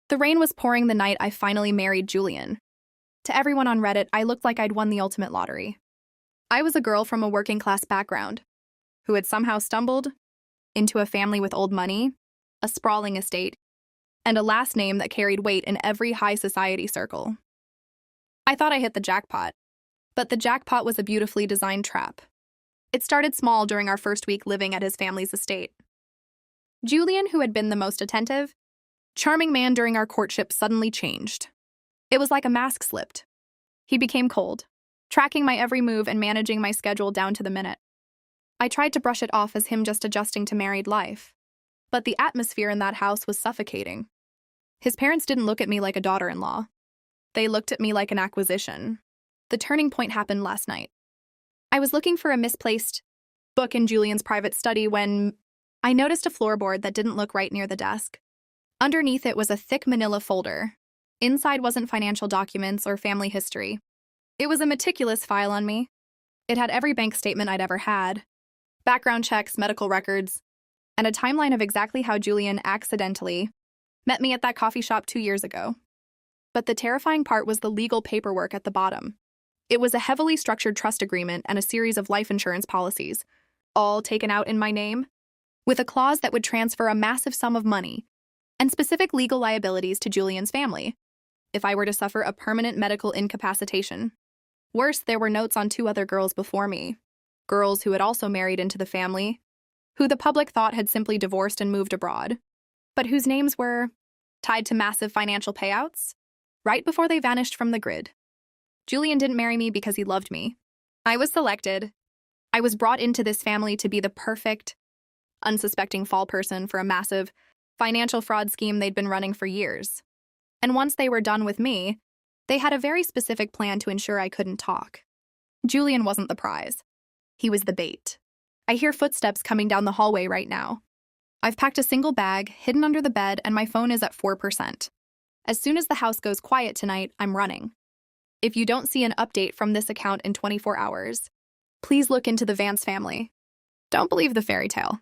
The rain was pouring the night I finally married Julian. To everyone on Reddit, I looked like I'd won the ultimate lottery. I was a girl from a working class background who had somehow stumbled into a family with old money, a sprawling estate, and a last name that carried weight in every high society circle. I thought I hit the jackpot, but the jackpot was a beautifully designed trap. It started small during our first week living at his family's estate. Julian, who had been the most attentive, charming man during our courtship, suddenly changed. It was like a mask slipped. He became cold, tracking my every move and managing my schedule down to the minute. I tried to brush it off as him just adjusting to married life, but the atmosphere in that house was suffocating. His parents didn't look at me like a daughter-in-law. They looked at me like an acquisition. The turning point happened last night. I was looking for a misplaced book in Julian's private study when I noticed a floorboard that didn't look right near the desk. Underneath it was a thick manila folder. Inside wasn't financial documents or family history. It was a meticulous file on me. It had every bank statement I'd ever had, background checks, medical records, and a timeline of exactly how Julian accidentally met me at that coffee shop 2 years ago. But the terrifying part was the legal paperwork at the bottom. It was a heavily structured trust agreement and a series of life insurance policies, all taken out in my name, with a clause that would transfer a massive sum of money and specific legal liabilities to Julian's family if I were to suffer a permanent medical incapacitation. Worse, there were notes on 2 other girls before me, girls who had also married into the family, who the public thought had simply divorced and moved abroad, but whose names were tied to massive financial payouts right before they vanished from the grid. Julian didn't marry me because he loved me. I was selected. I was brought into this family to be the perfect, unsuspecting fall person for a massive financial fraud scheme they'd been running for years. And once they were done with me, they had a very specific plan to ensure I couldn't talk. Julian wasn't the prize. He was the bait. I hear footsteps coming down the hallway right now. I've packed a single bag, hidden under the bed, and my phone is at 4%. As soon as the house goes quiet tonight, I'm running. If you don't see an update from this account in 24 hours, please look into the Vance family. Don't believe the fairy tale.